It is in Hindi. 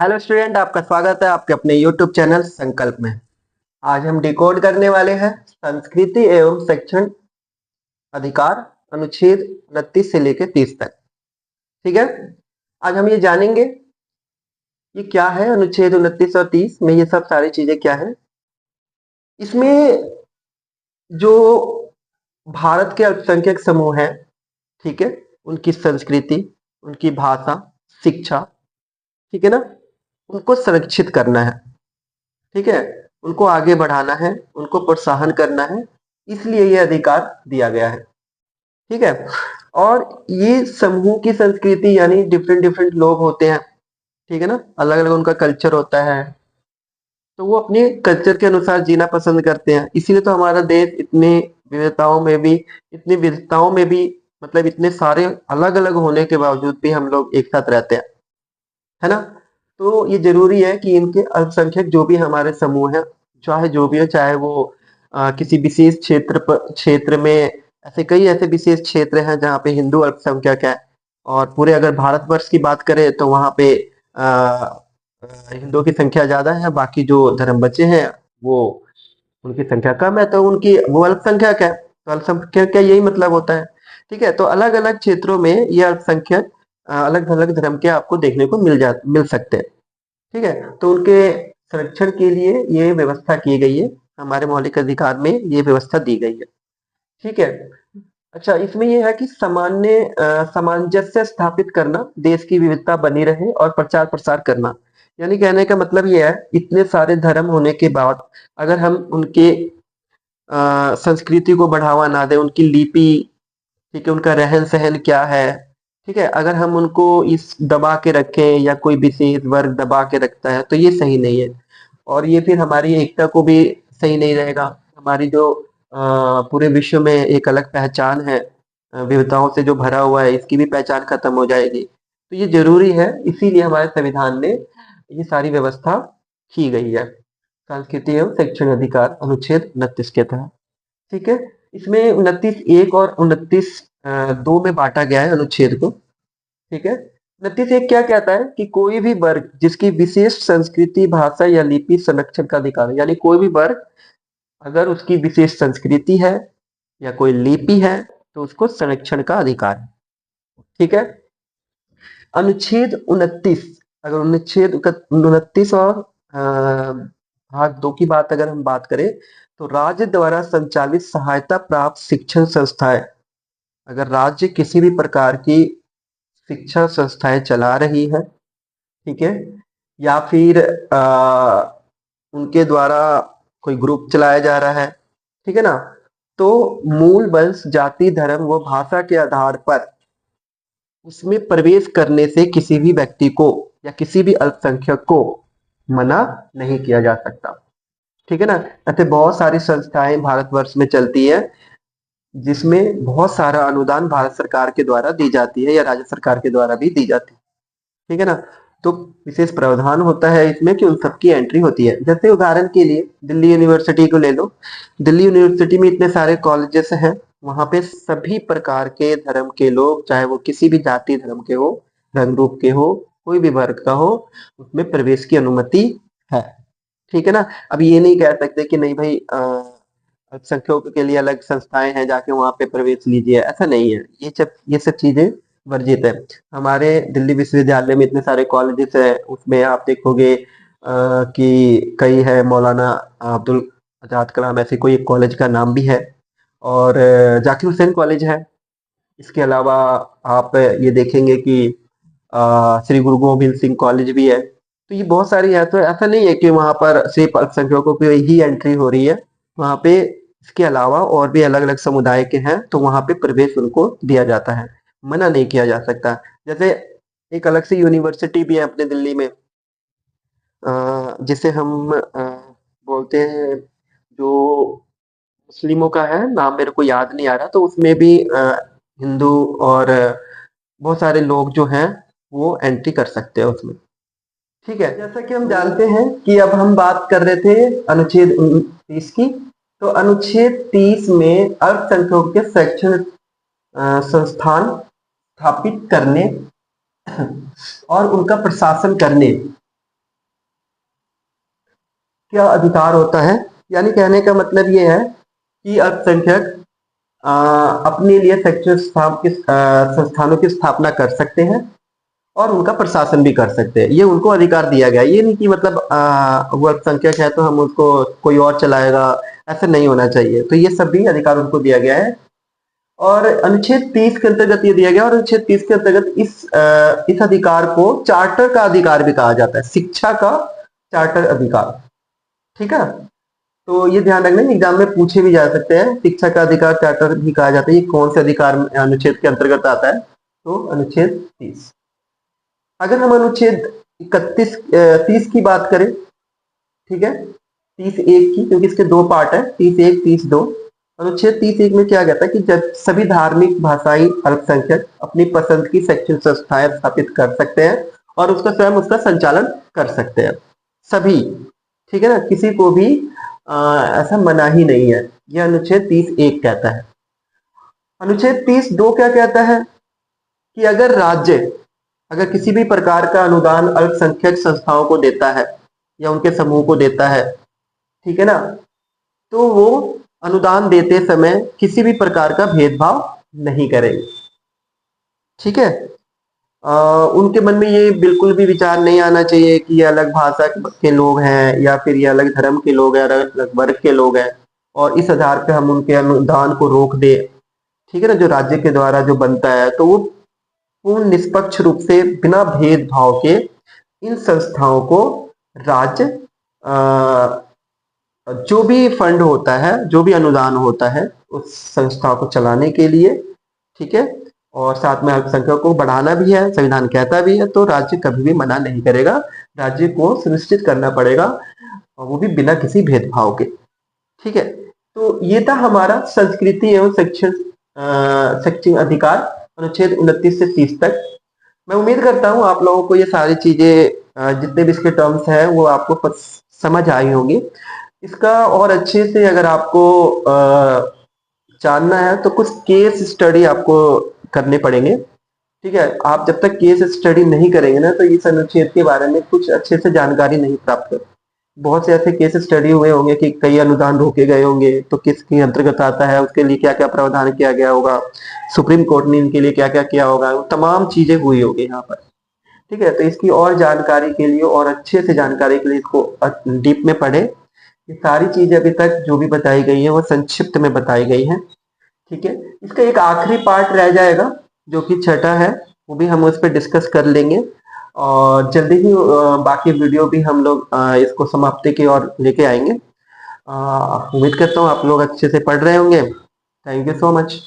हेलो स्टूडेंट, आपका स्वागत है आपके अपने यूट्यूब चैनल संकल्प में। आज हम डिकोड करने वाले हैं संस्कृति एवं शिक्षण अधिकार अनुच्छेद 29 से लेकर 30 तक। ठीक है, आज हम ये जानेंगे ये क्या है अनुच्छेद 29 और 30 में, ये सब सारी चीजें क्या है। इसमें जो भारत के अल्पसंख्यक समूह हैं, ठीक है, उनकी संस्कृति, उनकी भाषा, शिक्षा, ठीक है ना, उनको संरक्षित करना है। ठीक है, उनको आगे बढ़ाना है, उनको प्रोत्साहन करना है, इसलिए ये अधिकार दिया गया है। ठीक है, और ये समूह की संस्कृति यानी डिफरेंट डिफरेंट लोग होते हैं, ठीक है ना, अलग अलग उनका कल्चर होता है, तो वो अपने कल्चर के अनुसार जीना पसंद करते हैं। इसीलिए तो हमारा देश इतनी विविधताओं में भी मतलब इतने सारे अलग अलग होने के बावजूद भी हम लोग एक साथ रहते हैं, है ना। तो ये जरूरी है कि इनके अल्पसंख्यक जो भी हमारे समूह हैं, चाहे जो भी हो, चाहे वो किसी विशेष क्षेत्र में, ऐसे कई ऐसे विशेष क्षेत्र हैं जहाँ पे हिंदू अल्पसंख्यक है, और पूरे अगर भारतवर्ष की बात करें तो वहाँ पे हिंदुओं की संख्या ज्यादा है, बाकी जो धर्म बचे हैं वो उनकी संख्या कम है, तो उनकी वो अल्पसंख्यक है। तो अल्पसंख्यक का यही मतलब होता है। ठीक है, तो अलग अलग क्षेत्रों में ये अल्पसंख्यक अलग अलग धर्म के आपको देखने को मिल सकते हैं। ठीक है, तो उनके संरक्षण के लिए ये व्यवस्था की गई है, हमारे मौलिक अधिकार में ये व्यवस्था दी गई है। ठीक है, अच्छा, इसमें ये है कि सामंजस्य स्थापित करना, देश की विविधता बनी रहे और प्रचार प्रसार करना। यानी कहने का मतलब ये है, इतने सारे धर्म होने के बाद अगर हम उनके संस्कृति को बढ़ावा ना दें, उनकी लिपि, ठीक है, उनका रहन सहन क्या है, ठीक है, अगर हम उनको इस दबा के रखें या कोई विशेष वर्ग दबा के रखता है तो ये सही नहीं है, और ये फिर हमारी एकता को भी सही नहीं रहेगा। हमारी जो पूरे विश्व में एक अलग पहचान है, विविधताओं से जो भरा हुआ है, इसकी भी पहचान खत्म हो जाएगी। तो ये जरूरी है, इसीलिए हमारे संविधान ने ये सारी व्यवस्था की गई है सांस्कृतिक एवं शैक्षणिक अधिकार अनुच्छेद 29 के तहत। ठीक है, इसमें 29(1) और 29(2) में बांटा गया है अनुच्छेद को। ठीक है, 29(1) क्या कहता है कि कोई भी वर्ग जिसकी विशेष संस्कृति, भाषा या लिपि संरक्षण का अधिकार है, यानी कोई भी वर्ग अगर उसकी विशेष संस्कृति है या कोई लिपि है तो उसको संरक्षण का अधिकार है। ठीक है, अनुच्छेद 29, अगर अनुच्छेद 29 और भाग 2 की बात अगर हम बात करें, तो राज्य द्वारा संचालित सहायता प्राप्त शिक्षण संस्थाएं, अगर राज्य किसी भी प्रकार की शिक्षा संस्थाएं चला रही है, ठीक है, या फिर उनके द्वारा कोई ग्रुप चलाया जा रहा है, ठीक है ना, तो मूल वंश, जाति, धर्म व भाषा के आधार पर उसमें प्रवेश करने से किसी भी व्यक्ति को या किसी भी अल्पसंख्यक को मना नहीं किया जा सकता। ठीक है ना, ऐसे बहुत सारी संस्थाएं भारतवर्ष में चलती है जिसमें बहुत सारा अनुदान भारत सरकार के द्वारा दी जाती है या राज्य सरकार के द्वारा भी दी जाती है। ठीक है ना, तो विशेष प्रावधान होता है इसमें कि उन सबकी एंट्री होती है। जैसे उदाहरण के लिए दिल्ली यूनिवर्सिटी को ले लो, दिल्ली यूनिवर्सिटी में इतने सारे कॉलेजेस हैं, वहां पे सभी प्रकार के धर्म के लोग, चाहे वो किसी भी जाति धर्म के हो, रंग रूप के हो, कोई भी वर्ग का हो, उसमें प्रवेश की अनुमति है। ठीक है ना, अब ये नहीं कह सकते कि नहीं भाई अल्पसंख्यकों के लिए अलग संस्थाएं हैं, जाके वहां पे प्रवेश लीजिए, ऐसा नहीं है। ये सब चीजें वर्जित है। हमारे दिल्ली विश्वविद्यालय में इतने सारे कॉलेजेस है, उसमें आप देखोगे कि कई है, मौलाना अब्दुल आजाद कलाम ऐसे कोई एक कॉलेज का नाम भी है, और जाकिर हुसैन कॉलेज है। इसके अलावा आप ये देखेंगे कि श्री गुरु गोविंद सिंह कॉलेज भी है। तो ये बहुत सारी है, तो ऐसा नहीं है कि वहां पर सिर्फ अल्पसंख्यकों की ही एंट्री हो रही है, वहां पे इसके अलावा और भी अलग अलग समुदाय के हैं, तो वहां पे प्रवेश उनको दिया जाता है, मना नहीं किया जा सकता। जैसे एक अलग से यूनिवर्सिटी भी है अपने दिल्ली में, जिसे हम बोलते हैं, जो मुस्लिमों का है, नाम मेरे को याद नहीं आ रहा, तो उसमें भी हिंदू और बहुत सारे लोग जो हैं वो एंट्री कर सकते हैं उसमें। ठीक है, जैसा कि हम जानते हैं कि अब हम बात कर रहे थे अनुच्छेद 29 की, तो अनुच्छेद 30 में अल्पसंख्यकों के शैक्षणिक संस्थान स्थापित करने और उनका प्रशासन करने, क्या अधिकार होता है, यानी कहने का मतलब ये है कि अल्पसंख्यक अपने लिए शैक्षणिक संस्थानों की स्थापना कर सकते हैं और उनका प्रशासन भी कर सकते हैं। ये उनको अधिकार दिया गया है। ये नहीं कि मतलब वो अल्पसंख्यक है तो हम उसको कोई और चलाएगा, ऐसा नहीं होना चाहिए। तो ये सभी अधिकार उनको दिया गया है। और अनुच्छेद 30 के अंतर्गत ये दिया गया, और अनुच्छेद 30 के अंतर्गत इस अधिकार को चार्टर का अधिकार भी कहा जाता है, शिक्षा का चार्टर अधिकार। ठीक है, तो ये ध्यान रखना, एग्जाम में पूछे भी जा सकते हैं। शिक्षा का अधिकार चार्टर भी कहा जाता है। ये कौन से अधिकार अनुच्छेद के अंतर्गत आता है? तो अनुच्छेद 30। अगर हम अनुच्छेद 30 की बात करें, ठीक है, 30(1) की, क्योंकि इसके दो पार्ट है, 30(1), 30(2). अनुच्छेद 30(1) में क्या कहता है कि जब सभी धार्मिक भाषाई अल्पसंख्यक अपनी पसंद की शैक्षणिक संस्थाएं स्थापित कर सकते हैं और उसका स्वयं उसका संचालन कर सकते हैं, सभी। ठीक है ना, किसी को भी ऐसा मना ही नहीं है। यह अनुच्छेद 30(1) कहता है। अनुच्छेद 30(2) क्या कहता है कि अगर किसी भी प्रकार का अनुदान अल्पसंख्यक संस्थाओं को देता है या उनके समूह को देता है, ठीक है ना, तो वो अनुदान देते समय किसी भी प्रकार का भेदभाव नहीं करेंगे। ठीक है, उनके मन में ये बिल्कुल भी विचार नहीं आना चाहिए कि ये अलग भाषा के लोग हैं या फिर ये अलग धर्म के लोग हैं, अलग वर्ग के लोग हैं, और इस आधार पे हम उनके अनुदान को रोक दे। ठीक है ना, जो राज्य के द्वारा जो बनता है, तो वो पूर्ण निष्पक्ष रूप से बिना भेदभाव के इन संस्थाओं को राज्य जो भी फंड होता है, जो भी अनुदान होता है उस संस्था को चलाने के लिए, ठीक है, और साथ में अल्पसंख्यकों को बढ़ाना भी है, संविधान कहता भी है, तो राज्य कभी भी मना नहीं करेगा। राज्य को सुनिश्चित करना पड़ेगा, और वो भी बिना किसी भेदभाव के। ठीक है, तो ये था हमारा संस्कृति एवं शैक्षिक अधिकार अनुच्छेद 29 से 30 तक। मैं उम्मीद करता हूँ आप लोगों को ये सारी चीजें जितने भी इसके टर्म्स हैं वो आपको समझ आई होंगी। इसका और अच्छे से अगर आपको जानना है तो कुछ केस स्टडी आपको करने पड़ेंगे। ठीक है, आप जब तक केस स्टडी नहीं करेंगे ना, तो इस अनुच्छेद के बारे में कुछ अच्छे से जानकारी नहीं प्राप्त कर। बहुत से ऐसे केस स्टडी हुए होंगे कि कई अनुदान रोके गए होंगे, तो किसके अंतर्गत आता है, उसके लिए क्या क्या प्रावधान किया गया होगा, सुप्रीम कोर्ट ने इनके लिए क्या क्या किया होगा, तमाम चीजें हुई होगी यहाँ पर। ठीक है, तो इसकी और जानकारी के लिए और अच्छे से जानकारी के लिए इसको डीप में पढ़े। ये सारी चीजें अभी तक जो भी बताई गई है वो संक्षिप्त में बताई गई है। ठीक है, इसका एक आखिरी पार्ट रह जाएगा जो कि छठा है, वो भी हम उस पर डिस्कस कर लेंगे, और जल्दी ही बाकी वीडियो भी हम लोग इसको समाप्ति की ओर लेके आएंगे। उम्मीद करता हूँ आप लोग अच्छे से पढ़ रहे होंगे। Thank you so much.